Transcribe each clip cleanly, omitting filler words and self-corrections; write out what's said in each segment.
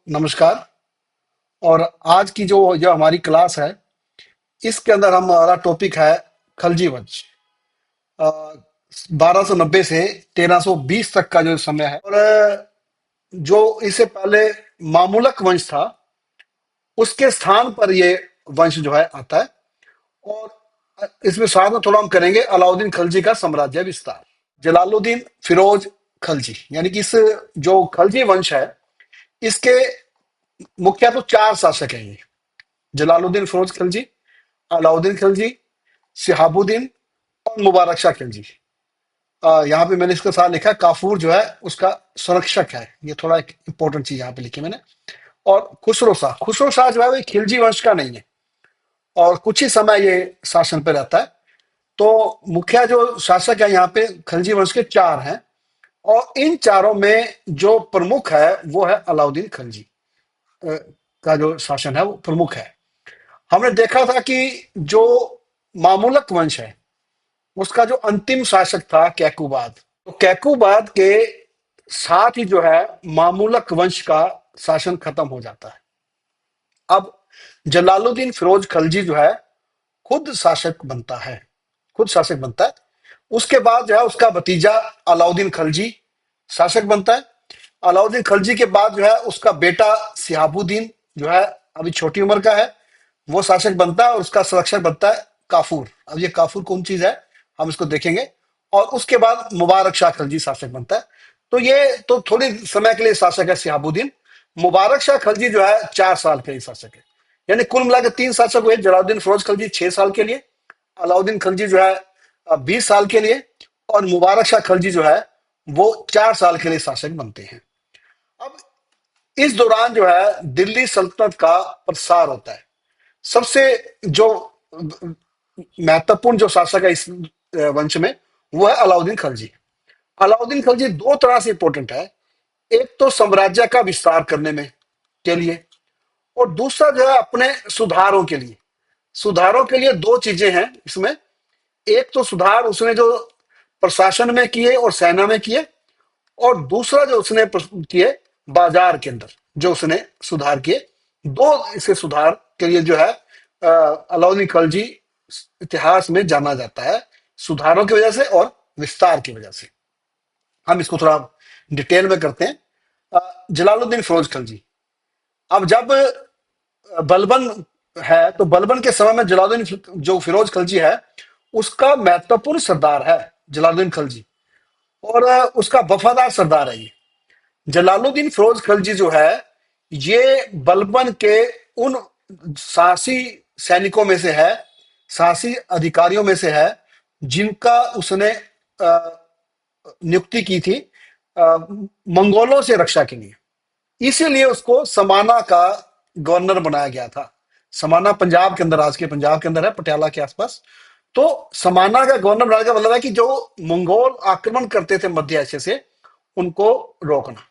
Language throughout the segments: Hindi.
नमस्कार। और आज की जो जो हमारी क्लास है, इसके अंदर हमारा टॉपिक है खलजी वंश। 1290 से 1320 तक का जो समय है। और जो इससे पहले मामूलक वंश था, उसके स्थान पर ये वंश जो है आता है। और इसमें साथ में थोड़ा हम करेंगे अलाउद्दीन खलजी का साम्राज्य विस्तार। जलालुद्दीन फिरोज खलजी, यानी कि इस जो खलजी वंश है, इसके मुख्य तो चार शासक हैं ये। जलालुद्दीन फिरोज खिलजी, अलाउद्दीन खिलजी, शिहाबुद्दीन और मुबारक शाह खिलजी। यहाँ पे मैंने इसका साथ लिखा है, काफूर जो है उसका संरक्षक है। ये थोड़ा एक इंपॉर्टेंट चीज यहाँ पे लिखी मैंने। और खुसरो शाह जो है वो खिलजी वंश का नहीं है, और कुछ ही समय ये शासन पे रहता है। तो मुखिया जो शासक है यहाँ पे खिलजी वंश के चार हैं। और इन चारों में जो प्रमुख है वो है अलाउद्दीन खिलजी। अ, का जो शासन है वो प्रमुख है। हमने देखा था कि जो मामूलक वंश है, उसका जो अंतिम शासक था कैकुबाद। तो कैकुबाद के साथ ही जो है मामूलक वंश का शासन खत्म हो जाता है। अब जलालुद्दीन फिरोज खलजी जो है खुद शासक बनता है, खुद शासक बनता है। उसके बाद जो है उसका भतीजा अलाउद्दीन खलजी शासक बनता है। अलाउद्दीन खलजी के बाद जो है उसका बेटा सिहाबुद्दीन जो है, अभी छोटी उम्र का है, वो शासक बनता है। और उसका संरक्षक बनता है काफूर। अब ये काफूर कौन चीज है, हम इसको देखेंगे। और उसके बाद मुबारक शाह खलजी शासक बनता है। तो ये तो थोड़ी समय के लिए शासक है सिहाबुद्दीन। मुबारक शाह खलजी जो है 4 साल के लिए शासक है। यानी कुल मिलाकर 3 शासक हुए। जलालुद्दीन फिरोज खलजी 6 साल के लिए, अलाउद्दीन खलजी जो है 20 साल के लिए, और मुबारक शाह खलजी जो है वो 4 साल के लिए शासक बनते हैं। अब इस दौरान जो है दिल्ली सल्तनत का प्रसार होता है। सबसे जो महत्वपूर्ण जो शासक है इस वंश में, वो है अलाउद्दीन खलजी। अलाउद्दीन खलजी दो तरह से इंपॉर्टेंट है। एक तो साम्राज्य का विस्तार करने में के लिए, और दूसरा जो है अपने सुधारों के लिए। सुधारों के लिए दो चीजें हैं इसमें। एक तो सुधार उसने जो प्रशासन में किए और सेना में किए, और दूसरा जो उसने किए बाजार के अंदर जो उसने सुधार किए। दो इसके सुधार के लिए जो है अलाउद्दीन खलजी इतिहास में जाना जाता है, सुधारों की वजह से और विस्तार की वजह से। हम इसको थोड़ा डिटेल में करते हैं। जलालुद्दीन फिरोज खलजी। अब जब बलबन है, तो बलबन के समय में जलालुद्दीन जो फिरोज खलजी है, उसका महत्वपूर्ण सरदार है जलालुद्दीन खलजी। और उसका वफादार सरदार है ये। जलालुद्दीन फिरोज खलजी जो है, ये बलबन के उन साहसी सैनिकों में से है, साहसी अधिकारियों में से है, जिनका उसने नियुक्ति की थी मंगोलों से रक्षा के लिए। इसीलिए उसको समाना का गवर्नर बनाया गया था। समाना पंजाब के अंदर, आज के पंजाब के अंदर है, पटियाला के आसपास। तो समाना का गवर्नर बनाने का मतलब है कि जो मंगोल आक्रमण करते थे मध्य एशिया से, उनको रोकना।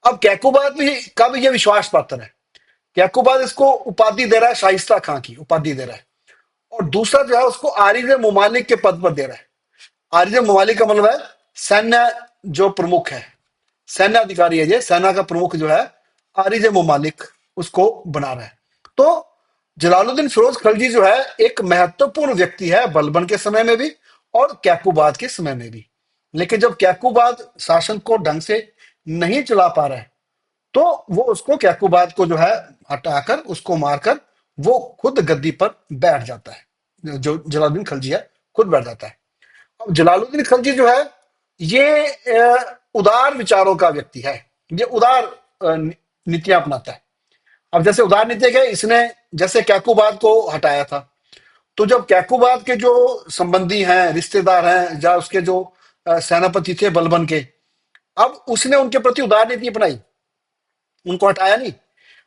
अब कैकुबाद भी का भी ये विश्वास पात्र है। कैकुबाद इसको उपाधि दे रहा है, शाइस्ता खां की उपाधि दे रहा है। और दूसरा जो है उसको आरिज मुमालिक के पद पर दे रहा है। आरिज मुमालिक का मतलब है सैन्य जो प्रमुख है, सैन्य अधिकारी है। ये सेना का प्रमुख जो है आरिज मुमालिक, उसको बना रहा है। तो जलालुद्दीन फिरोज खलजी जो है एक महत्वपूर्ण व्यक्ति है, बलबन के समय में भी और कैकुबाद के समय में भी। लेकिन जब कैकुबाद शासन को ढंग से नहीं चला पा रहा है, तो वो उसको कैकुबाद को जो है हटाकर, उसको मारकर, वो खुद गद्दी पर बैठ जाता है। जो जलालुद्दीन खलजी है खुद बैठ जाता है। अब जलालुद्दीन खलजी जो है ये उदार विचारों का व्यक्ति है। ये उदार नीतियां अपनाता है। अब जैसे उदार नीति है, इसने जैसे कैकुबाद को हटाया था, तो जब कैकुबाद के जो संबंधी हैं, रिश्तेदार हैं, या उसके जो सेनापति थे बलबन के, अब उसने उनके प्रति उदार नीति अपनाई, उनको हटाया नहीं।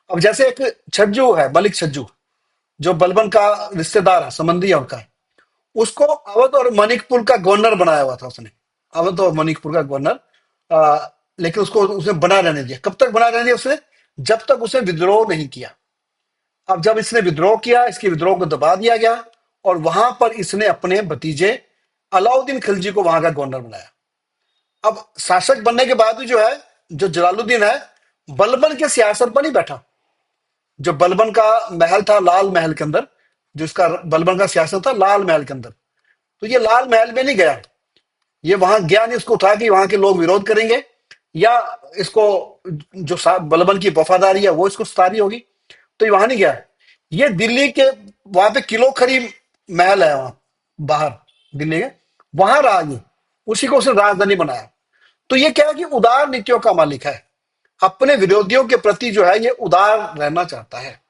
अब जैसे एक छज्जू है, मलिक छज्जू, जो बलबन का रिश्तेदार है, संबंधी है उनका, उसको अवध और मणिकपुर का गवर्नर बनाया हुआ था उसने। अवध और मणिकपुर का गवर्नर। लेकिन उसको उसने बना रहने दिया। कब तक बना रहने दिया उसने? जब तक उसने विद्रोह नहीं किया। अब जब इसने विद्रोह किया, इसके विद्रोह को दबा दिया गया, और वहां पर इसने अपने भतीजे अलाउद्दीन खिलजी को वहां का गवर्नर बनाया। अब शासक बनने के बाद भी जो है, जो जलालुद्दीन है, बलबन के सिंहासन पर नहीं बैठा। जो बलबन का महल था लाल महल के अंदर, जिसका बलबन का सिंहासन था लाल महल के अंदर, तो ये लाल महल में नहीं गया। ये वहां गया नहीं, उसको उठा के वहां के लोग विरोध करेंगे, या इसको जो बलबन की वफादारी है वो इसको सतारी होगी, तो ये वहां नहीं गया। ये दिल्ली के वहां पे किलो खरी महल है, वहां बाहर दिल्ली के, वहां रहा ये, उसी को उसने राजधानी बनाया। तो ये क्या है कि उदार नीतियों का मालिक है, अपने विरोधियों के प्रति जो है ये उदार रहना चाहता है।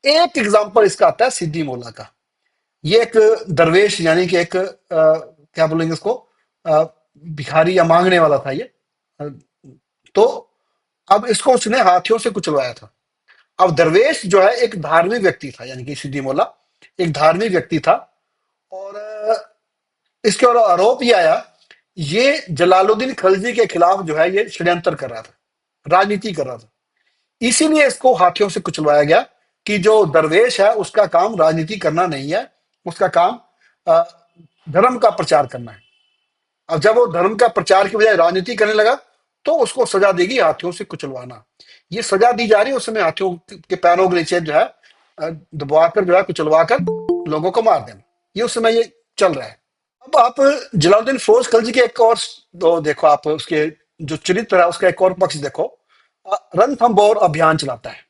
एक एग्जाम्पल इसका आता है सिद्दी मोला का। ये एक दरवेश, यानी कि एक क्या बोलेंगे इसको, भिखारी या मांगने वाला था ये। अ, तो अब इसको उसने हाथियों से कुचलवाया था। अब दरवेश जो है एक धार्मिक व्यक्ति था, यानी कि सिद्दी मोला एक धार्मिक व्यक्ति था। और इसके और आरोप ये आया, ये जलालुद्दीन खलजी के खिलाफ जो है ये षड्यंत्र कर रहा था, राजनीति कर रहा था। इसीलिए इसको हाथियों से कुचलवाया गया कि जो दरवेश है उसका काम राजनीति करना नहीं है, उसका काम अ, धर्म का प्रचार करना है। अब जब वो धर्म का प्रचार की बजाय राजनीति करने लगा, तो उसको सजा देगी हाथियों से कुचलवाना। ये सजा दी जा रही है, उस समय हाथियों के पैरों के नीचे जो है दबाकर जो है कुचलवा कर लोगों को मार देना, ये उस समय ये चल रहा है। अब आप जलालुद्दीन फिरोज खलजी के एक और तो देखो, आप उसके जो चरित्र है उसका एक और पक्ष देखो। रणथंभौर अभियान चलाता है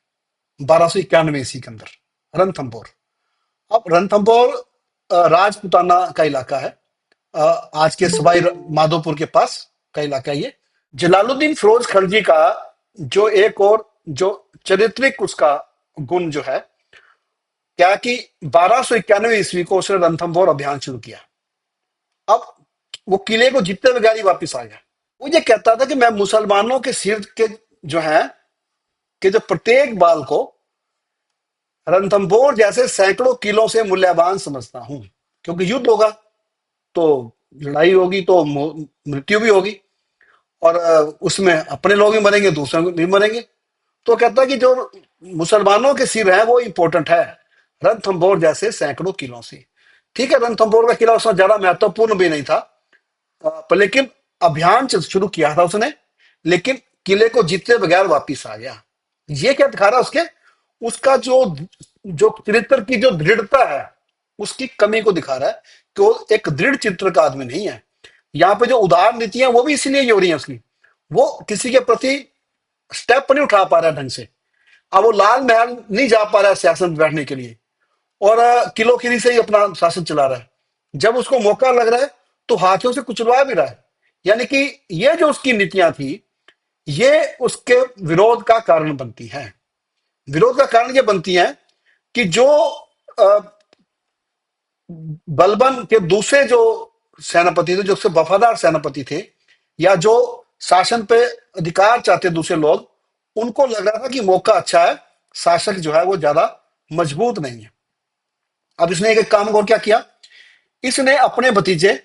1291 ईस्वी के अंदर, रणथंभौर। अब रणथंभौर राजपुताना का इलाका है, अ, आज के सवाई माधोपुर के पास का इलाका है ये। जलालुद्दीन फिरोज खलजी का जो एक और जो चरित्रिक उसका गुण जो है, क्या कि 1291 ईस्वी को उसने रणथंभौर अभियान शुरू किया। अब वो किले को जीतते बगैर ही वापिस आ गया। वो ये कहता था कि मैं मुसलमानों के सिर के जो है कि जो प्रत्येक बाल को रणथंभौर जैसे सैकड़ों किलो से मूल्यवान समझता हूं, क्योंकि युद्ध होगा तो लड़ाई होगी तो मृत्यु भी होगी, और उसमें अपने लोग भी मरेंगे, दूसरे भी मरेंगे। तो कहता है कि जो मुसलमानों के सिर है वो इंपॉर्टेंट है, रणथंभौर जैसे सैकड़ों किलो से। ठीक है, रणथंभौर का किला उसमें ज्यादा महत्वपूर्ण भी नहीं था, पर लेकिन अभियान शुरू किया था उसने, लेकिन किले को जीते बगैर वापिस आ गया। ये क्या दिखा रहा है उसके, उसका जो जो चरित्र की जो दृढ़ता है उसकी कमी को दिखा रहा है, कि वो एक दृढ़ चित्र का आदमी नहीं है। यहाँ पे जो उदार नीतियां वो भी इसलिए हो रही हैं उसकी, वो किसी के प्रति स्टेप नहीं उठा पा रहा है ढंग से। अब वो लाल महल नहीं जा पा रहा है सियासत में बैठने के लिए, और किलो खीरी से ही अपना शासन चला रहा है। जब उसको मौका लग रहा है तो हाथियों से कुचलवा भी रहा है। यानी कि ये जो उसकी नीतियां थी, ये उसके विरोध का कारण बनती है। विरोध का कारण ये बनती है कि जो अ, बलबन के दूसरे जो सेनापति थे, जो उसके वफादार सेनापति थे, या जो शासन पे अधिकार चाहते दूसरे लोग, उनको लग रहा था कि मौका अच्छा है, शासक जो है वो ज्यादा मजबूत नहीं है। अब इसने एक काम और क्या किया, इसने अपने भतीजे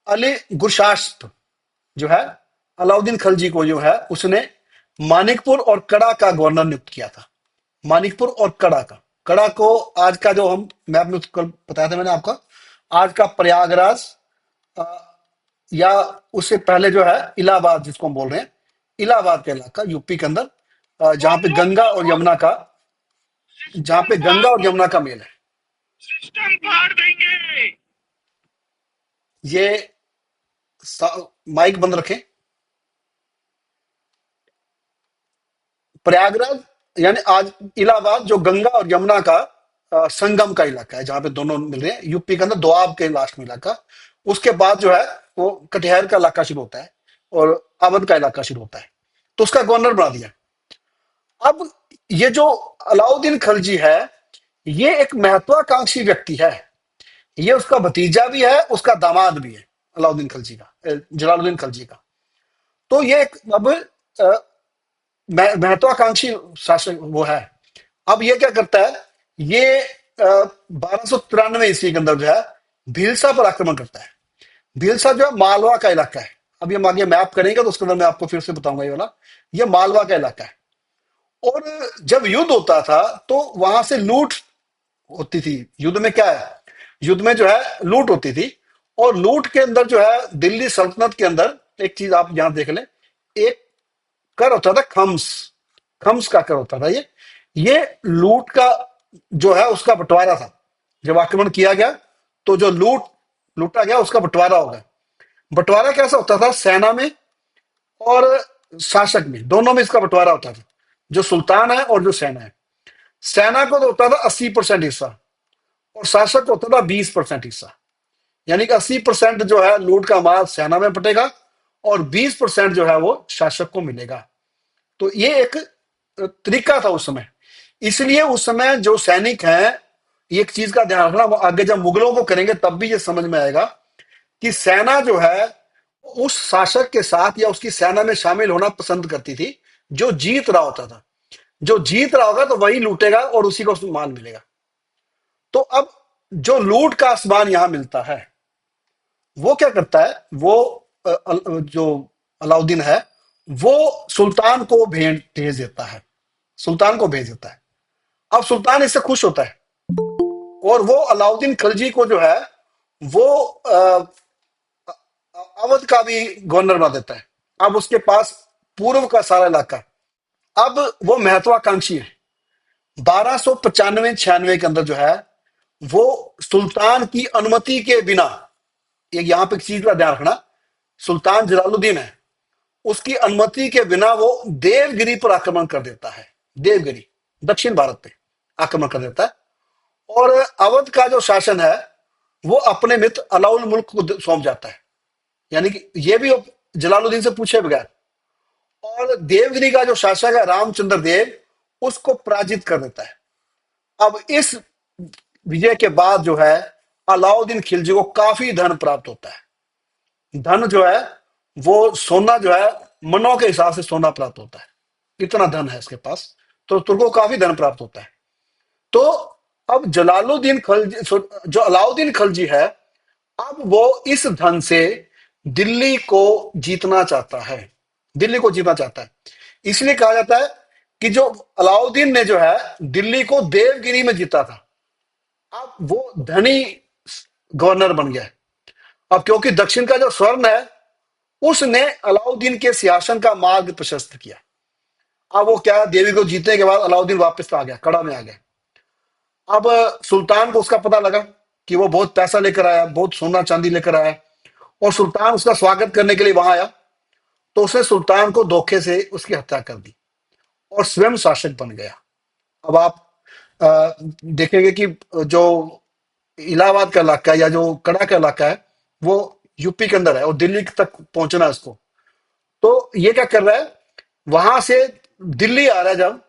अली गुरशास्प जो है, अलाउद्दीन खलजी को जो है उसने मानिकपुर और कड़ा का गवर्नर नियुक्त किया था। मानिकपुर और कड़ा का, कड़ा को आज का जो हम मैप में कल बताया था मैंने आपका, आज का प्रयागराज, अ, या उससे पहले जो है इलाहाबाद जिसको हम बोल रहे हैं, इलाहाबाद का इलाका यूपी के अंदर, जहां पे गंगा और यमुना का, जहां पे गंगा और यमुना का मेल है। सिस्टम फाड़ देंगे। ये माइक बंद रखें। प्रयागराज यानी आज इलाहाबाद जो गंगा और यमुना का संगम का इलाका है, जहां पे दोनों मिल रहे हैं, यूपी के अंदर दोआब के लास्ट में इलाका। उसके बाद जो है वो कटिहार का इलाका शुरू होता है और अवध का इलाका शुरू होता है। तो उसका गवर्नर बना दिया। अब ये जो अलाउद्दीन खलजी है, ये एक महत्वाकांक्षी व्यक्ति है। ये उसका भतीजा भी है, उसका दामाद भी है, अलाउद्दीन खलजी का, जलालुद्दीन खलजी का। तो ये एक अब महत्वाकांक्षी शासक वो है। अब ये क्या करता है, ये 1293 ईस्वी के अंदर जो है भीलसा पर आक्रमण करता है। भीलसा जो है मालवा का इलाका है। अब ये हम आगे मैप करेंगे तो उसके अंदर मैं आपको फिर से बताऊंगा, ये वाला ये मालवा का इलाका है। और जब युद्ध होता था तो वहां से लूट होती थी। युद्ध में क्या है, युद्ध में जो है लूट होती थी, और लूट के अंदर जो है दिल्ली सल्तनत के अंदर एक चीज आप यहां देख लें, एक कर होता था खम्स। खम्स का कर होता था ये लूट का जो है उसका बंटवारा था। जब आक्रमण किया गया तो जो लूटा गया उसका बंटवारा होगा। बंटवारा कैसा होता था? सेना में और शासक में, दोनों में इसका बंटवारा होता था। जो सुल्तान है और जो सेना है, सेना को तो होता था 80% हिस्सा और शासक को होता था 20% हिस्सा। यानी कि 80% जो है लूट का माल सेना में बटेगा और 20% जो है वो शासक को मिलेगा। तो ये एक तरीका था उस समय। इसलिए उस समय जो सैनिक हैं, एक चीज का ध्यान रखना, वो आगे जब मुगलों को करेंगे तब भी ये समझ में आएगा कि सेना जो है उस शासक के साथ या उसकी सेना में शामिल होना पसंद करती थी जो जीत रहा होता था। जो जीत रहा होगा तो वही लूटेगा और उसी को माल मिलेगा। तो अब जो लूट का आसमान यहां मिलता है, वो क्या करता है? वो जो अलाउद्दीन है वो सुल्तान को भेज देता है। सुल्तान को भेज देता है। अब सुल्तान इससे खुश होता है और वो अलाउद्दीन खिलजी को जो है वो अवध का भी गवर्नर बना देता है। अब उसके पास पूर्व का सारा इलाका। अब वो महत्वाकांक्षी है। 1295-96 के अंदर जो है वो सुल्तान की अनुमति के बिना, एक यहां पे एक चीज का ध्यान रखना, सुल्तान जलालुद्दीन है, उसकी अनुमति के बिना वो देवगिरी पर आक्रमण कर देता है। देवगिरी दक्षिण भारत पे आक्रमण कर देता है और अवध का जो शासन है वो अपने मित्र अलाउल मुल्क को सौंप जाता है। यानी कि ये भी जलालुद्दीन से पूछे बगैर। और देवगिरी का जो शासक है रामचंद्र देव उसको पराजित कर देता है। अब इस विजय के बाद जो है अलाउद्दीन खिलजी को काफी धन प्राप्त होता है। धन जो है वो सोना जो है मनों के हिसाब से सोना प्राप्त होता है। इतना धन है इसके पास। तो तुर्कों को काफी धन प्राप्त होता है। तो अब जलालुद्दीन खिलजी, जो अलाउद्दीन खिलजी है, अब वो इस धन से दिल्ली को जीतना चाहता है। दिल्ली को जीतना चाहता है। इसलिए कहा जाता है कि जो अलाउद्दीन ने जो है दिल्ली को देवगिरी में जीता था, अब वो धनी गवर्नर बन गया है। अब क्योंकि दक्षिण का जो स्वर्ण है उसने अलाउद्दीन के सिंहासन का मार्ग प्रशस्त किया। अब वो क्या, देवी को जीतने के बाद अलाउद्दीन वापस आ गया, कड़ा में आ गया। अब सुल्तान को उसका पता लगा कि वो बहुत पैसा लेकर आया, बहुत सोना चांदी लेकर आया और सुल्तान उसका स्वागत करने के लिए वहां आया। तो उसने सुल्तान को धोखे से उसकी हत्या कर दी और स्वयं शासक बन गया। अब आप देखेंगे कि जो इलाहाबाद का इलाका है या जो कड़ा का इलाका है वो यूपी के अंदर है और दिल्ली तक पहुंचना है इसको। तो ये क्या कर रहा है, वहां से दिल्ली आ रहा है जब,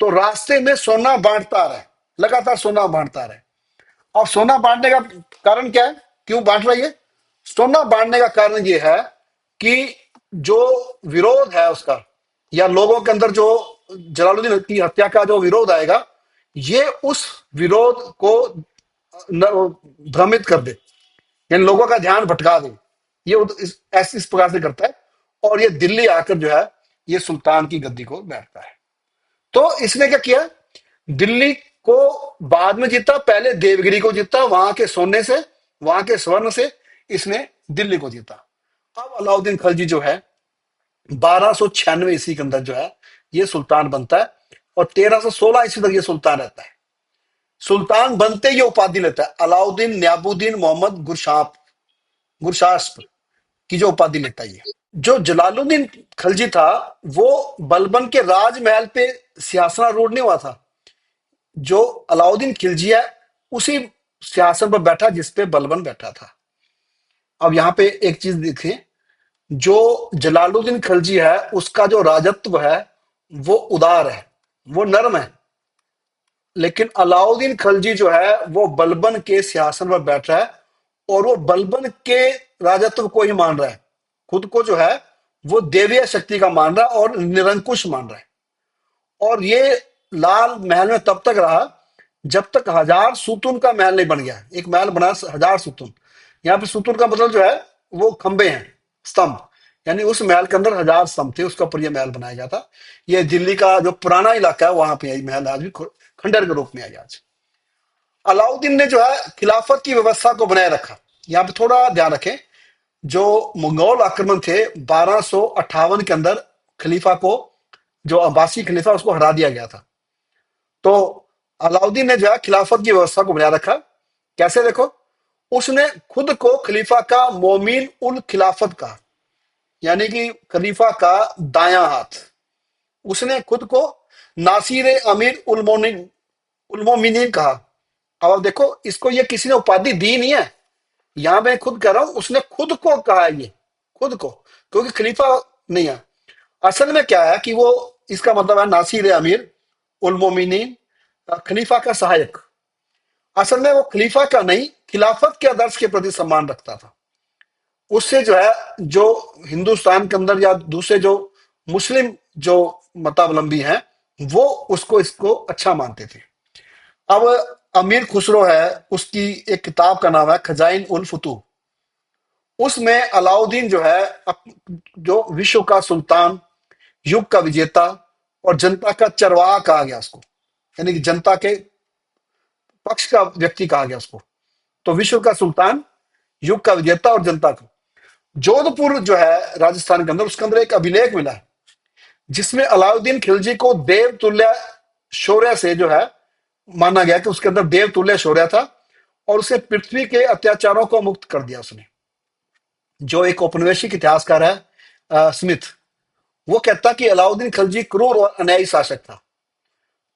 तो रास्ते में सोना बांटता आ रहा है, लगातार सोना बांटता आ रहा है। और सोना बांटने का कारण क्या है, क्यों बांट रहा है ये? सोना बांटने का कारण ये है कि जो विरोध है उसका, या लोगों के अंदर जो जलालुद्दीन की हत्या का जो विरोध आएगा, ये उस विरोध को भ्रमित कर दे, यानी लोगों का ध्यान भटका दे। ये इस प्रकार से करता है और ये दिल्ली आकर जो है ये सुल्तान की गद्दी को बैठता है। तो इसने क्या किया, दिल्ली को बाद में जीता, पहले देवगिरी को जीता, वहां के सोने से, वहां के स्वर्ण से इसने दिल्ली को जीता। अब अलाउद्दीन खिलजी जो है 1296 ईस्वी के अंदर जो है ये सुल्तान बनता है और 1316 ईस्वी तक ये सुल्तान रहता है। सुल्तान बनते ही उपाधि लेता है अलाउद्दीन न्याबुद्दीन मोहम्मद गुरशास्प की जो उपाधि लेता है ये। जो जलालुद्दीन खिलजी था वो बलबन के राजमहल पे सिंहासनारूढ़ नहीं हुआ था। जो अलाउद्दीन खिलजी है उसी सिंहासन पर बैठा जिस पे बलबन बैठा था। अब यहां पे एक चीज देखिए, जो जलालुद्दीन खिलजी है उसका जो राजत्व है वो उदार है, वो नर्म है। लेकिन अलाउद्दीन खिलजी जो है वो बलबन के सिंहासन पर बैठ रहा है और वो बलबन के राजत्व को ही मान रहा है। खुद को जो है वो देवीय शक्ति का मान रहा है और निरंकुश मान रहा है। और ये लाल महल में तब तक रहा जब तक 1000 सुतून का महल नहीं बन गया। एक महल बना 1000 सुतून। यहाँ पे सुतून का मतलब जो है वो खंबे हैं, स्तंभ। यानी उस महल के अंदर 1000 स्तंभ थे, उसका ऊपर यह महल बनाया गया था। ये दिल्ली का जो पुराना इलाका है वहां पे महल आज भी खंडर के रूप में है आज। अलाउद्दीन ने जो है खिलाफत की व्यवस्था को बनाए रखा। यहाँ पे थोड़ा ध्यान रखें, जो मंगोल आक्रमण थे 1258 के अंदर खलीफा को जो अब्बासी खलीफा, उसको हरा दिया गया था। तो अलाउद्दीन ने जो है खिलाफत की व्यवस्था को बनाए रखा। कैसे? देखो, उसने खुद को खलीफा का मोमिन उल खिलाफत कहा, यानी कि खलीफा का दायां हाथ। उसने खुद को नासिर अमीर उल मोमिनीन कहा। अब आप देखो, इसको ये किसी ने उपाधि दी नहीं है, यहां मैं खुद कह रहा हूं, उसने खुद को कहा है ये, खुद को, क्योंकि खलीफा नहीं है। असल में क्या है कि वो, इसका मतलब है नासिर अमीर उल मोमिनीन, खलीफा का सहायक। असल में वो खलीफा का नहीं, खिलाफत के आदर्श के प्रति सम्मान रखता था। उससे जो है, जो हिंदुस्तान के अंदर या दूसरे जो मुस्लिम जो मतावलंबी हैं, वो उसको इसको अच्छा मानते थे। अब अमीर खुसरो है, उसकी एक किताब का नाम है खजाइन उल फुतूह। उसमें अलाउद्दीन जो है, जो विश्व का सुल्तान, युग का विजेता और जनता का चरवाहा कहा गया उसको, यानी कि जनता के पक्ष का व्यक्ति कहा गया उसको। तो विश्व का सुल्तान, युग का विजेता और जनता का, जोधपुर जो है राजस्थान के अंदर, उसके अंदर एक अभिलेख मिला है जिसमें अलाउद्दीन खिलजी को देवतुल्य शौर्य से जो है माना गया कि उसके अंदर देवतुल्य शौर्य था, और उसे पृथ्वी के अत्याचारों को मुक्त कर दिया उसने। जो एक औपनिवेशिक इतिहासकार है स्मिथ, वो कहता कि अलाउद्दीन खिलजी क्रूर और अन्यायी शासक था।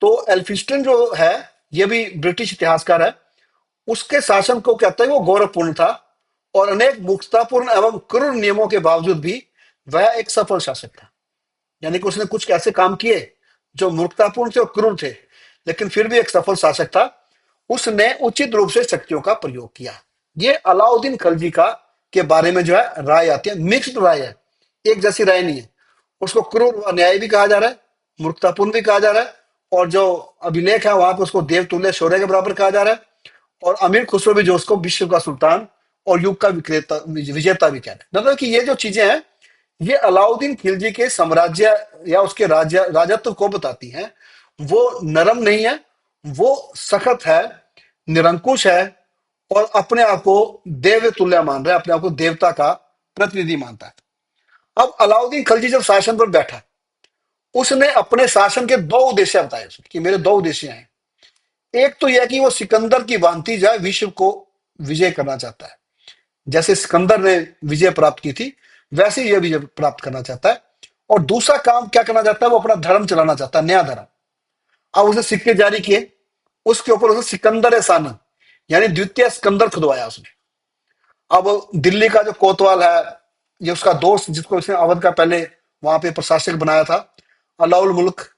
तो एल्फिस्टन जो है, ये भी ब्रिटिश इतिहासकार है, उसके शासन को कहता है वो गौरवपूर्ण था, और अनेक मूर्खतापूर्ण एवं क्रूर नियमों के बावजूद भी वह एक सफल शासक था। यानी कि उसने कुछ ऐसे काम किए जो मूर्खतापूर्ण थे और क्रूर थे, लेकिन फिर भी एक सफल शासक था। उसने उचित रूप से शक्तियों का प्रयोग किया। ये अलाउद्दीन खिलजी का के बारे में जो है राय आती है, मिक्स्ड राय है, एक जैसी राय नहीं है। उसको क्रूर व अन्यायी भी कहा जा रहा है, मूर्खतापूर्ण भी कहा जा रहा है, और जो अभिलेख है वहां पे उसको देवतुल्य शौर्य के बराबर कहा जा रहा है। और अमीर खुसरो भी जो उसको विश्व का सुल्तान और युग का विक्रेता विजेता भी कह रहे हैं। मतलब कि ये जो चीजें हैं, ये अलाउद्दीन खिलजी के साम्राज्य या उसके राज्य राजत्व को बताती हैं। वो नरम नहीं है, वो सख्त है, निरंकुश है, और अपने आप को देव तुल्य मान रहा है, अपने आप को देवता का प्रतिनिधि मानता है। अब अलाउद्दीन खिलजी जब शासन पर बैठा, उसने अपने शासन के दो उद्देश्य बताए कि मेरे दो उद्देश्य हैं। एक तो यह कि वो सिकंदर की भांति जो है विश्व को विजय करना चाहता है। जैसे सिकंदर ने विजय प्राप्त की थी, वैसे ही यह विजय प्राप्त करना चाहता है। और दूसरा काम क्या करना चाहता है, वो अपना धर्म चलाना चाहता है, नया धर्म। अब उसे सिक्के जारी किए, उसके ऊपर उसे सिकंदर सानी, यानी द्वितीय सिकंदर खुदवाया उसने। अब दिल्ली का जो कोतवाल है, ये उसका दोस्त, जिसको उसने अवध का पहले वहां पे प्रशासक बनाया था, अलाउल मुल्क,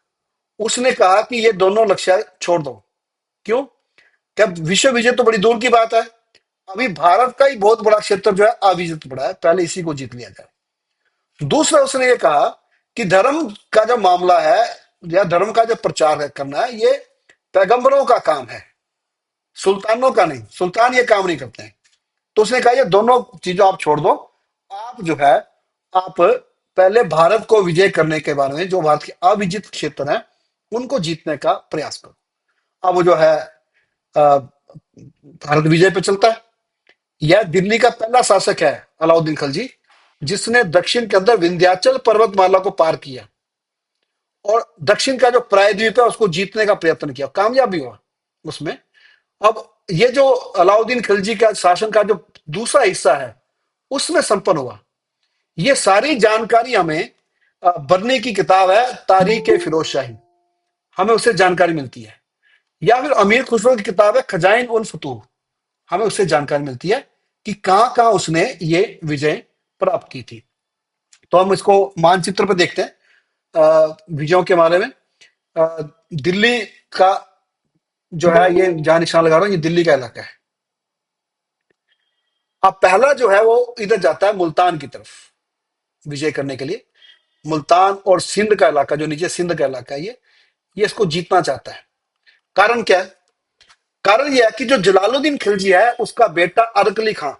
उसने कहा कि ये दोनों लक्ष्य छोड़ दो। क्यों? क्या विश्व विजय तो बड़ी दूर की बात है, अभी भारत का ही बहुत बड़ा क्षेत्र जो है अविजित पड़ा है, पहले इसी को जीत लिया जाए। दूसरा, उसने ये कहा कि धर्म का जो मामला है या धर्म का जो प्रचार है करना है, ये पैगंबरों का काम है, सुल्तानों का नहीं। सुल्तान ये काम नहीं करते हैं। तो उसने कहा ये दोनों चीजों आप छोड़ दो, आप जो है, आप पहले भारत को विजय करने के बारे में, जो भारत के अविजित क्षेत्र हैं उनको जीतने का प्रयास करो। अब वो जो है भारत विजय पे चलता है। यह दिल्ली का पहला शासक है अलाउद्दीन खिलजी, जिसने दक्षिण के अंदर विंध्याचल पर्वतमाला को पार किया और दक्षिण का जो प्रायद्वीप है उसको जीतने का प्रयत्न किया, कामयाब भी हुआ उसमें। अब ये जो अलाउद्दीन खिलजी का शासन का जो दूसरा हिस्सा है, उसमें संपन्न हुआ। ये सारी जानकारी हमें बर्नी की किताब है तारीख ए फिरोज शाही, हमें उससे जानकारी मिलती है। या फिर अमीर खुसरो की किताब है खजाइन उल फतूह, हमें उससे जानकारी मिलती है कि कहां कहां उसने ये विजय प्राप्त की थी। तो हम इसको मानचित्र पर देखते हैं विजयों के बारे में। दिल्ली का जो है, ये जहां निशान लगा रहा हूं, ये दिल्ली का इलाका है। अब पहला जो है वो इधर जाता है मुल्तान की तरफ विजय करने के लिए। मुल्तान और सिंध का इलाका, जो नीचे सिंध का इलाका है, ये इसको जीतना चाहता है। कारण क्या है? कारण यह है कि जो जलालुद्दीन खिलजी है, उसका बेटा अरकली खां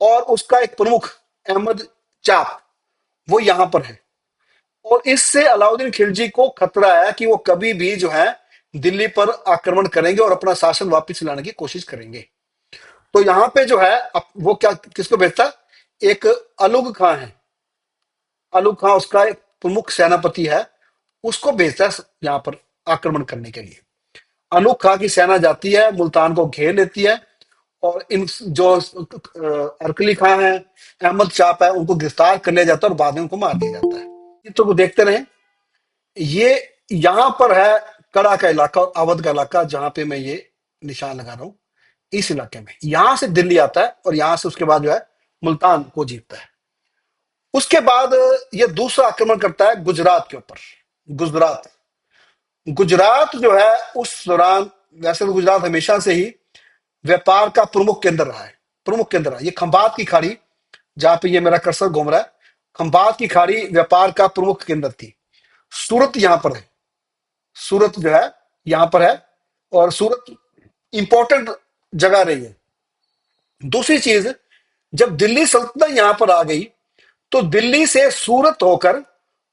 और उसका एक प्रमुख अहमद चाप, वो यहां पर है। और इससे अलाउद्दीन खिलजी को खतरा है कि वो कभी भी जो है दिल्ली पर आक्रमण करेंगे और अपना शासन वापस लाने की कोशिश करेंगे। तो यहां पे जो है वो क्या, किसको भेजता है? एक अलुग खां है। अलुग खां उसका एक प्रमुख सेनापति है, उसको भेजता है यहाँ पर आक्रमण करने के लिए। अनूप खां की सेना जाती है, मुल्तान को घेर लेती है, और इन जो अरकली खां है, अहमद चाप है, उनको गिरफ्तार कर लिया जाता है और बाद में उनको मार दिया जाता है। तो वो देखते रहे। ये यहां पर है कड़ा का इलाका और अवध का इलाका, जहां पे मैं ये निशान लगा रहा हूं। इस इलाके में यहां से दिल्ली आता है और यहां से उसके बाद जो है मुल्तान को जीतता है। उसके बाद ये दूसरा आक्रमण करता है गुजरात के ऊपर। गुजरात गुजरात जो है उस दौरान, वैसे तो गुजरात हमेशा से ही व्यापार का प्रमुख केंद्र रहा है। प्रमुख केंद्र रहा है। ये खंबात की खाड़ी, जहां पे ये मेरा कर्सर घूम रहा है, खंबात की खाड़ी व्यापार का प्रमुख केंद्र थी। सूरत यहां पर है। सूरत जो है यहां पर है, और सूरत इंपॉर्टेंट जगह रही है। दूसरी चीज, जब दिल्ली सल्तनत यहां पर आ गई, तो दिल्ली से सूरत होकर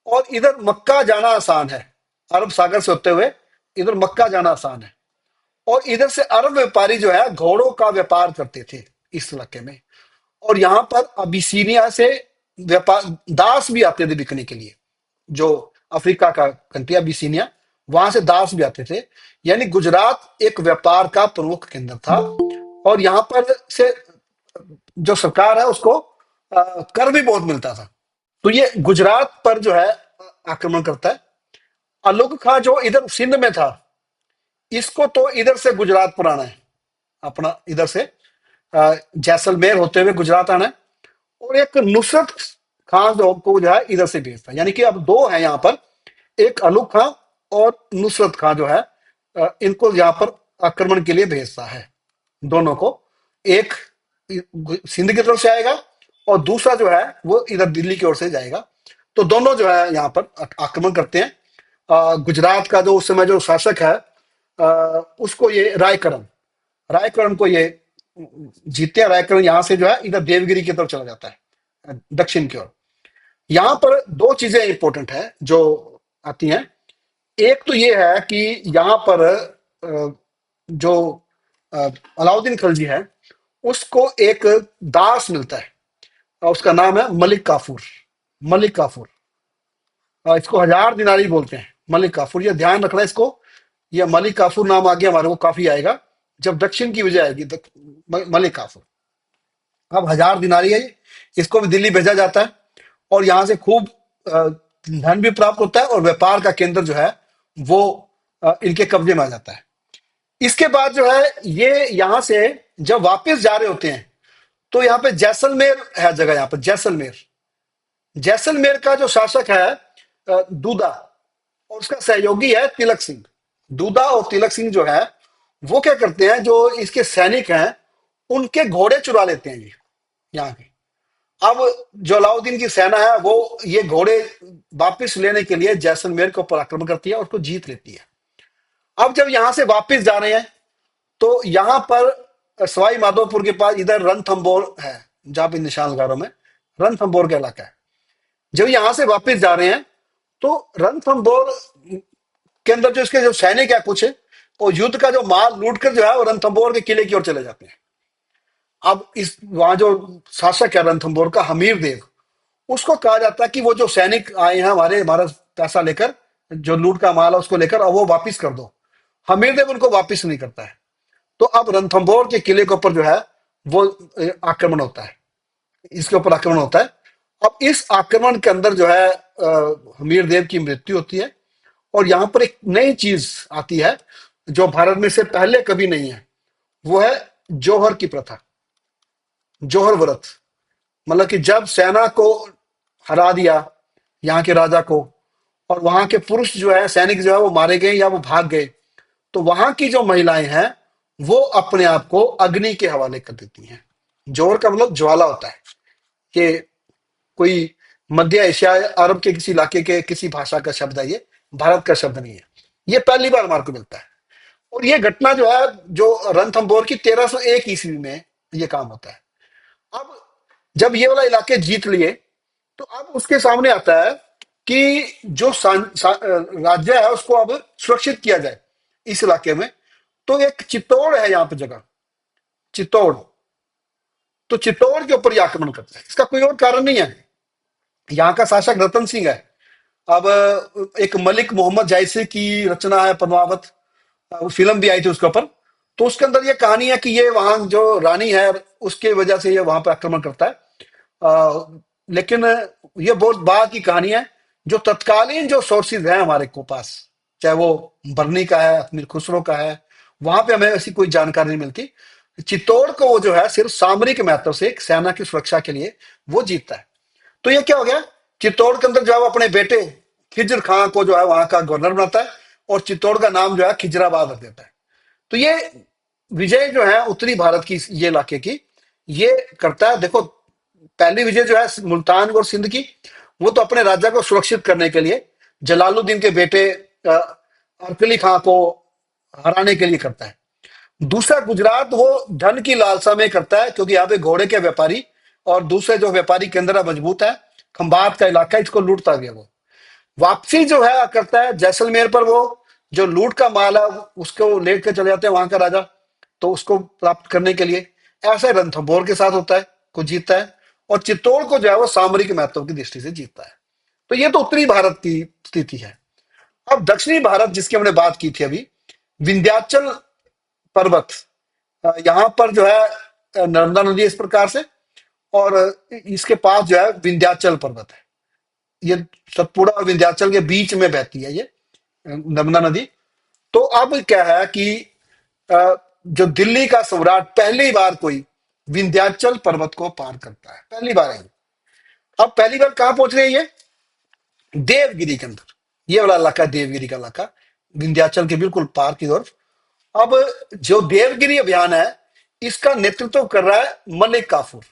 और इधर मक्का जाना आसान है। अरब सागर से होते हुए इधर मक्का जाना आसान है। और इधर से अरब व्यापारी जो है घोड़ों का व्यापार करते थे इस इलाके में। और यहां पर अबिसीनिया से व्यापार दास भी आते थे बिकने के लिए। जो अफ्रीका का कंट्री अबिसीनिया, वहां से दास भी आते थे। यानी गुजरात एक व्यापार का प्रमुख केंद्र था। और यहां पर से जो सरकार है उसको कर भी बहुत मिलता था। तो ये गुजरात पर जो है आक्रमण करता है। अलोक खां जो इधर सिंध में था, इसको तो इधर से गुजरात पर आना है, अपना इधर से जैसलमेर होते हुए गुजरात आना है। और एक नुसरत खान जो को जो है इधर से भेजता है। यानी कि अब दो है यहाँ पर, एक अलूक खां और नुसरत खां जो है इनको यहाँ पर आक्रमण के लिए भेजता है। दोनों को, एक सिंध की तरफ से आएगा और दूसरा जो है वो इधर दिल्ली की ओर से जाएगा। तो दोनों जो है यहाँ पर आक्रमण करते हैं। गुजरात का जो उस समय जो शासक है, उसको ये रायकरण, रायकरण को ये जीतते हैं। रायकरण यहाँ से जो है इधर देवगिरी की तरफ चला जाता है, दक्षिण की ओर। यहाँ पर दो चीजें इंपॉर्टेंट है जो आती हैं। एक तो ये है कि यहाँ पर जो अलाउद्दीन खिलजी है, उसको एक दास मिलता है, और उसका नाम है मलिक काफूर। मलिक काफूर, इसको हजार दिनारी बोलते हैं, मलिक काफूर। ये ध्यान रखना इसको, ये मलिक काफूर नाम आगे हमारे को काफी आएगा जब दक्षिण की विजय आएगी। मलिक काफूर अब हजार दिनारी है ये। इसको भी दिल्ली भेजा जाता है, और यहां से खूब धन भी प्राप्त होता है, और व्यापार का केंद्र जो है वो इनके कब्जे में आ जाता है। इसके बाद जो है ये यहां से जब वापस जा रहे होते हैं, तो यहाँ पे जैसलमेर है जगह, यहाँ पर जैसलमेर। जैसलमेर का जो शासक है दूधा, और उसका सहयोगी है तिलक सिंह। दूधा और तिलक सिंह जो है वो क्या करते हैं, जो इसके सैनिक हैं उनके घोड़े चुरा लेते हैं ये यहाँ के। अब जो अलाउद्दीन की सेना है वो ये घोड़े वापस लेने के लिए जैसलमेर के ऊपर आक्रमण करती है और उसको जीत लेती है। अब जब यहां से वापस जा रहे हैं, तो यहां पर सवाई माधोपुर के पास इधर रणथंबोर है, जहां पे निशान लगा रहा हूं मैं, रणथंबोर का इलाका है। जब यहां से वापस जा रहे हैं, तो रणथंबोर के अंदर जो इसके जो सैनिक है कुछ, वो युद्ध का जो माल लूट कर जो है वो रणथंबोर के किले की ओर चले जाते हैं। अब इस वहां जो शासक है रणथंबोर का, हमीर देव, उसको कहा जाता है कि वो जो सैनिक आए हैं हमारा पैसा लेकर, जो लूट का माल है उसको लेकर, अब वो वापिस कर दो। हमीर देव उनको वापिस नहीं करता है। तो अब रणथंबोर के किले के ऊपर जो है वो आक्रमण होता है, इसके ऊपर आक्रमण होता है। अब इस आक्रमण के अंदर जो है हमीर देव की मृत्यु होती है। और यहां पर एक नई चीज आती है जो भारत में से पहले कभी नहीं है, वो है जौहर की प्रथा, जौहर व्रत। मतलब कि जब सेना को हरा दिया, यहाँ के राजा को, और वहां के पुरुष जो है सैनिक जो है वो मारे गए या वो भाग गए, तो वहां की जो महिलाएं हैं वो अपने आप को अग्नि के हवाले कर देती हैं। जोहर का मतलब ज्वाला होता है, कि कोई मध्य एशिया अरब के किसी इलाके के किसी भाषा का शब्द है, ये भारत का शब्द नहीं है। ये पहली बार हमारे को मिलता है। और ये घटना जो है जो रणथंबोर की 1301 ईस्वी में ये काम होता है। अब जब ये वाला इलाके जीत लिए, तो अब उसके सामने आता है कि जो राज्य है उसको अब सुरक्षित किया जाए इस इलाके में। तो एक चित्तौड़ है यहाँ पे जगह, चित्तौड़। तो चित्तौड़ के ऊपर ये आक्रमण करता है। इसका कोई और कारण नहीं है। यहाँ का शासक रतन सिंह है, अब एक मलिक मोहम्मद जायसी की रचना है पद्मावत, वो फिल्म भी आई थी उसके ऊपर। तो उसके अंदर ये कहानी है कि ये वहां जो रानी है उसके वजह से ये वहां पर आक्रमण करता है। लेकिन ये बहुत बाद की कहानी है। जो तत्कालीन जो सोर्सेज हैं हमारे को पास, चाहे वो बरनी का है, अमीर खुसरो का है, वहां पे हमें ऐसी कोई जानकारी नहीं मिलती। चित्तौड़ को वो जो है सिर्फ सामरिक महत्व से एक सेना की सुरक्षा के लिए वो जीतता है। तो ये क्या हो गया, चित्तौड़ के अंदर जो है वो अपने बेटे खिज्र खां को जो है वहां का गवर्नर बनाता है, और चित्तौड़ का नाम जो है खिजराबाद रख देता है। तो ये विजय जो है उत्तरी भारत की, ये इलाके की, ये करता है। देखो, पहली विजय जो है मुल्तान और सिंध की, वो तो अपने राज्य को सुरक्षित करने के लिए जलालुद्दीन के बेटे अरकली खां को हराने के लिए करता है। दूसरा गुजरात वो धन की लालसा में करता है, क्योंकि यहाँ पे घोड़े के व्यापारी और दूसरे जो व्यापारी केंद्र मजबूत है, खंभात का इलाका, इसको लूटता गया। वो वापसी जो है करता है जैसलमेर पर, वो जो लूट का माल है उसको लेकर चले जाते हैं वहां का राजा, तो उसको प्राप्त करने के लिए ऐसा रणथंभौर के साथ होता है, को जीतता है। और चित्तौड़ को जो है वो सामरिक महत्व की दृष्टि से जीतता है। तो ये तो उत्तरी भारत की स्थिति है। अब दक्षिणी भारत जिसकी हमने बात की थी अभी, विंध्याचल पर्वत, यहाँ पर जो है नर्मदा नदी इस प्रकार से, और इसके पास जो है विंध्याचल पर्वत है। ये सतपुड़ा और विंध्याचल के बीच में बहती है ये नर्मदा नदी। तो अब क्या है कि जो दिल्ली का सम्राट पहली बार कोई विंध्याचल पर्वत को पार करता है, पहली बार है। अब पहली बार कहां पहुंच रहे हैं ये, देवगिरी के अंदर। ये वाला इलाका देवगिरी का इलाका, विंध्याचल के बिल्कुल पार की तरफ। अब जो देवगिरी अभियान है, इसका नेतृत्व कर रहा है मलिक काफूर।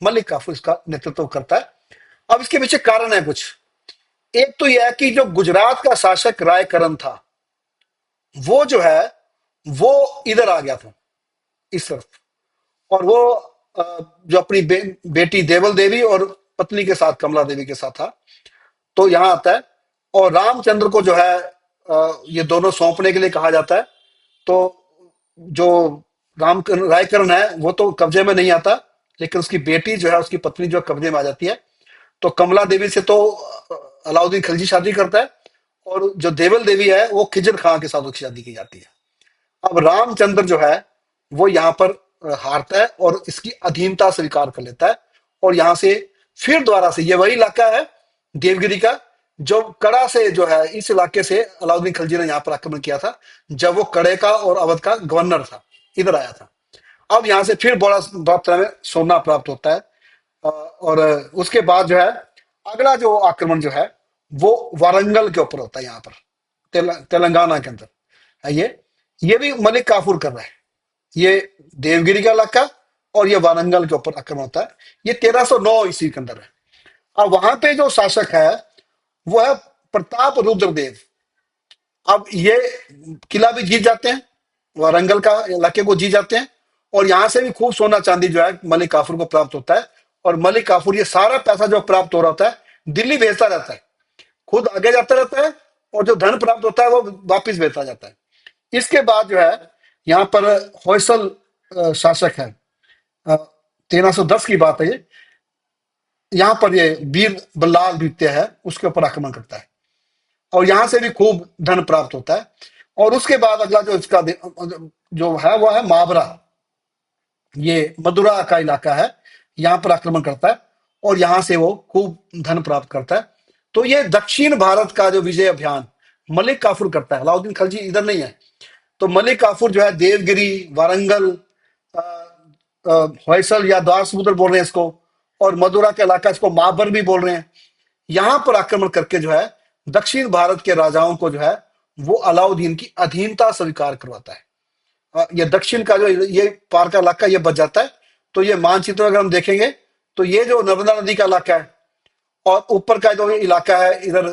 मलिक काफूर इसका नेतृत्व करता है। अब इसके पीछे कारण है कुछ। एक तो यह है कि जो गुजरात का शासक रायकरण था, वो जो है वो इधर आ गया था, इस तरफ। और वो जो अपनी बेटी देवल देवी और पत्नी के साथ, कमला देवी के साथ था, तो यहां आता है। और रामचंद्र को जो है ये दोनों सौंपने के लिए कहा जाता है। तो जो राम रायकरण है वो तो कब्जे में नहीं आता, लेकिन उसकी बेटी जो है, उसकी पत्नी जो कब्जे में आ जाती है। तो कमला देवी से तो अलाउद्दीन खिलजी शादी करता है, और जो देवल देवी है वो खिजर खां के साथ उसकी शादी की जाती है। अब रामचंद्र जो है वो यहाँ पर हारता है और इसकी अधीनता स्वीकार कर लेता है। और यहाँ से फिर दोबारा से, ये वही इलाका है देवगिरी का, जो कड़ा से जो है, इस इलाके से अलाउद्दीन खिलजी ने यहाँ पर आक्रमण किया था जब वो कड़े का और अवध का गवर्नर था, इधर आया था। अब यहाँ से फिर बड़ा मात्रा में सोना प्राप्त होता है। और उसके बाद जो है अगला जो आक्रमण जो है वो वारंगल के ऊपर होता है, यहाँ पर तेलंगाना के अंदर है ये भी मलिक काफूर कर रहा है। ये देवगिरी का इलाका और ये वारंगल के ऊपर आक्रमण होता है। ये 1309 ईस्वी के अंदर है। अब वहां पे जो शासक है वो है प्रताप रुद्रदेव। अब ये किला भी जीत जाते हैं, वारंगल का इलाके को जीत जाते हैं, और यहां से भी खूब सोना चांदी जो है मलिक काफूर को प्राप्त होता है। और मलिक काफूर ये सारा पैसा जो प्राप्त हो रहा होता है दिल्ली भेजता रहता है, खुद आगे जाता रहता है, और जो धन प्राप्त होता है वो वापिस भेजता जाता है। इसके बाद जो है यहाँ पर होयसल शासक है, 1310 की बात है ये। यहाँ पर ये वीर बल्लाल द्वितीय है, उसके ऊपर आक्रमण करता है, और यहां से भी खूब धन प्राप्त होता है। और उसके बाद अगला जो इसका जो है वो है मावरा, ये मदुरा का इलाका है, यहाँ पर आक्रमण करता है, और यहां से वो खूब धन प्राप्त करता है। तो ये दक्षिण भारत का जो विजय अभियान मलिक काफूर करता है, अलाउद्दीन खिलजी इधर नहीं है। तो मलिक काफूर जो है देवगिरी, वारंगल, होयसल या द्वार समुद्र बोल रहे हैं इसको, और मदुरा का इलाका, इसको माबर भी बोल रहे हैं, यहां पर आक्रमण करके जो है दक्षिण भारत के राजाओं को जो है वो अलाउद्दीन की अधीनता स्वीकार करवाता है। ये दक्षिण का जो ये पार का इलाका ये बच जाता है। तो ये मानचित्र अगर हम देखेंगे तो ये जो नर्मदा नदी का इलाका है, और ऊपर का जो इलाका है इधर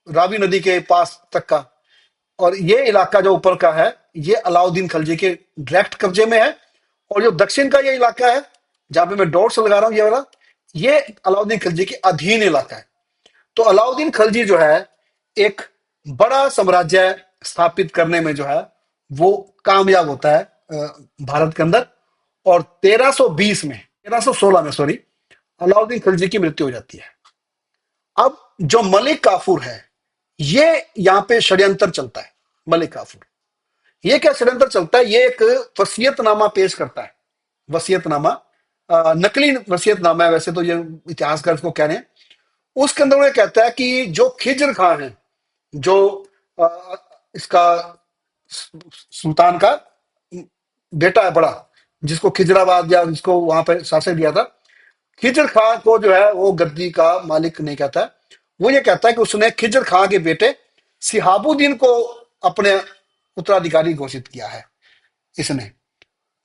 रावी नदी के पास तक का, और ये इलाका जो ऊपर का है ये अलाउद्दीन खिलजी के डायरेक्ट कब्जे में है। और जो दक्षिण का ये इलाका है जहां पे मैं डॉट्स लगा रहा हूं, ये वाला, ये अलाउद्दीन खिलजी के अधीन इलाका है। तो अलाउद्दीन खिलजी जो है एक बड़ा साम्राज्य स्थापित करने में जो है वो कामयाब होता है भारत के अंदर। और 1320 में, 1316 में सॉरी, अलाउद्दीन खिलजी की मृत्यु हो जाती है। अब जो मलिक काफूर है ये यहाँ पे षड्यंत्र चलता है मलिक काफूर। ये क्या षड्यंत्र चलता है, ये एक वसीयतनामा पेश करता है। वसीयतनामा, नकली वसीयतनामा है वैसे तो, ये इतिहासकार इसको कह रहे हैं। उसके अंदर वो ये कहता है कि जो खिज्र खान है, जो अ, इसका सुल्तान का बेटा है बड़ा, जिसको खिजराबाद या जिसको वहां पे शासन दिया था, खिजर खां को जो है वो गद्दी का मालिक नहीं कहता है। वो ये कहता है कि उसने खिजर खां के बेटे सिहाबुद्दीन को अपने उत्तराधिकारी घोषित किया है इसने।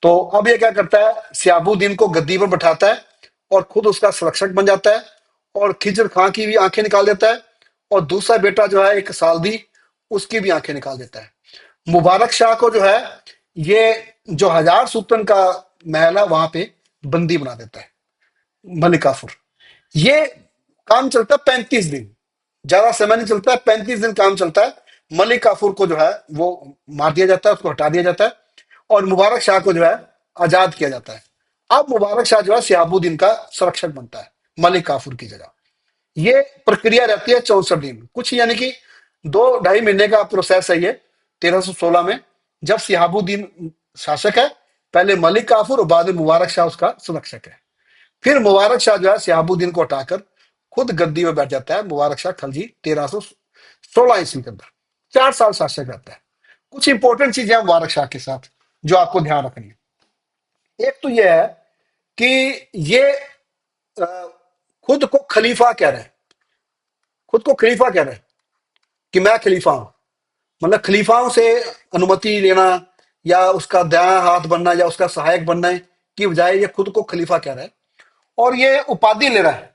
तो अब ये क्या करता है, सिहाबुद्दीन को गद्दी पर बैठाता है और खुद उसका संरक्षक बन जाता है, और खिजर खां की भी आंखें निकाल देता है, और दूसरा बेटा जो है एक सालदी, उसकी भी आंखें निकाल देता है। मुबारक शाह को जो है, ये जो हजार सुल्तान का महल है वहां पे बंदी बना देता है मलिक काफूर। ये काम चलता है 35 दिन, ज्यादा समय नहीं चलता है, 35 दिन काम चलता है। मलिक काफूर को जो है वो मार दिया जाता है, उसको हटा दिया जाता है, और मुबारक शाह को जो है आजाद किया जाता है। अब मुबारक शाह जो है सिहाबुद्दीन का संरक्षक बनता है मलिक काफूर की जगह। ये प्रक्रिया रहती है 64 दिन, कुछ यानी कि 2 ढाई महीने का प्रोसेस है ये। 1316 में जब सिहाबुद्दीन शासक है, पहले मलिक काफूर और बाद में मुबारक शाह उसका संरक्षक है। फिर मुबारक शाह जो है सिहाबुद्दीन को हटाकर खुद गद्दी में बैठ जाता है, मुबारक शाह खलजी 1316 ईस्वी के अंदर 4 साल शासक रहता है। कुछ इंपॉर्टेंट चीजें हैं मुबारक शाह के साथ जो आपको ध्यान रखनी है। एक तो यह है कि ये अ, खुद को खलीफा कह रहे हैं, खुद को खलीफा कह रहे हैं कि मैं खलीफा हूं। मतलब खलीफाओं से अनुमति लेना या उसका दायां हाथ बनना या उसका सहायक बनना की बजाय ये खुद को खलीफा कह रहा है, और ये उपाधि ले रहा है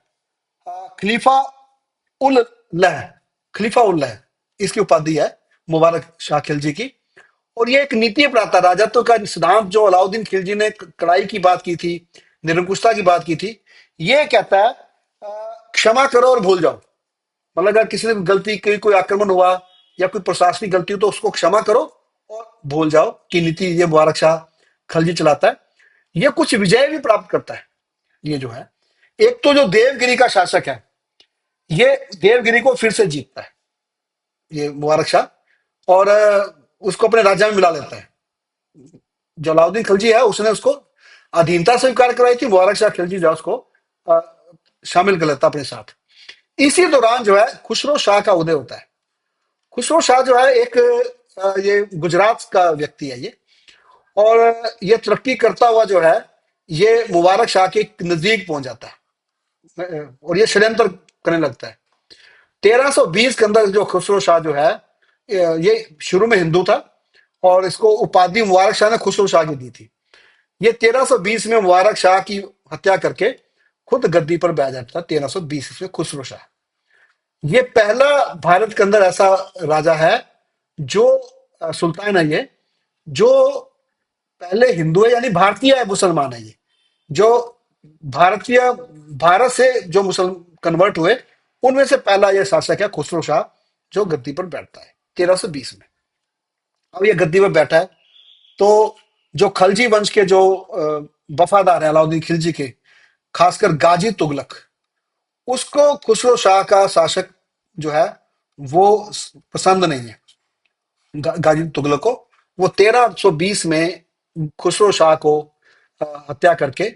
खलीफा उल लह। खलीफा उल लह इसकी उपाधि है मुबारक शाह खिलजी की। और ये एक नीति अपनाता है, राजत्व का सिद्धांत जो अलाउद्दीन खिलजी ने कड़ाई की बात की थी, निरंकुशता की बात की थी। ये कहता है क्षमा करो और भूल जाओ। मतलब अगर किसी ने गलती की, कोई आक्रमण हुआ या कोई प्रशासनिक गलती हो, तो उसको क्षमा करो और भूल जाओ की नीति ये मुबारक शाह खलजी चलाता है। ये कुछ विजय भी प्राप्त करता है ये जो है। एक तो जो देवगिरी का शासक है, ये देवगिरी को फिर से जीतता है ये मुबारक शाह, और उसको अपने राज्य में मिला लेता है। जो अलाउद्दीन खिलजी है उसने उसको अधीनता स्वीकार कराई थी, मुबारक शाह खिलजी जो है उसको अ, शामिल कर लेता अपने साथ। इसी दौरान जो है खुसरो शाह का उदय होता है। खुसरो शाह जो है एक ये गुजरात का व्यक्ति है ये, और ये तरक्की करता हुआ जो है ये मुबारक शाह के नजदीक पहुंच जाता है, और ये षड्यंत्र करने लगता है। 1320 के अंदर जो खुसरो शाह जो है, ये शुरू में हिंदू था, और इसको उपाधि मुबारक शाह ने खुसरो शाह की दी थी। ये 1320 में मुबारक शाह की हत्या करके खुद गद्दी पर बैठ जाता था। 1320 में खुसरो शाह ये पहला भारत के अंदर ऐसा राजा है जो सुल्तान है ये, जो पहले हिंदू है, यानी भारतीय है, मुसलमान है ये, जो भारतीय, भारत से जो मुसल कन्वर्ट हुए उनमें से पहला ये शासक है खुसरो शाह, जो गद्दी पर बैठता है 1320 में। अब ये गद्दी पर बैठा है, तो जो खलजी वंश के जो वफादार है अलाउद्दीन खिलजी के, खासकर गाजी तुगलक, उसको खुसरो शाह का शासक जो है वो पसंद नहीं है गाजी तुगलक को। वो 1320 में खुसरो शाह को हत्या करके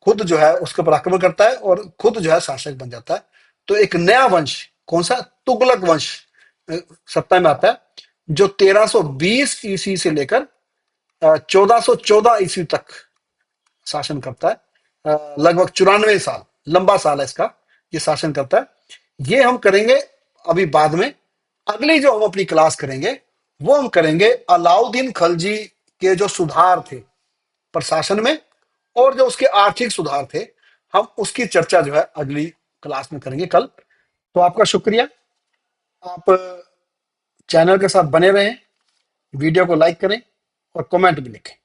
खुद जो है उसके पर आक्रमण करता है, और खुद जो है शासक बन जाता है। तो एक नया वंश, कौन सा, तुगलक वंश सत्ता में आता है, जो 1320 ईस्वी से लेकर 1414 ईस्वी तक शासन करता है। लगभग 94 साल, लंबा साल है इसका, ये शासन करता है। ये हम करेंगे अभी बाद में। अगली जो हम अपनी क्लास करेंगे वो हम करेंगे अलाउद्दीन खलजी के जो सुधार थे प्रशासन में, और जो उसके आर्थिक सुधार थे, हम उसकी चर्चा जो है अगली क्लास में करेंगे कल। तो आपका शुक्रिया, आप चैनल के साथ बने रहें, वीडियो को लाइक करें और कमेंट भी लिखें।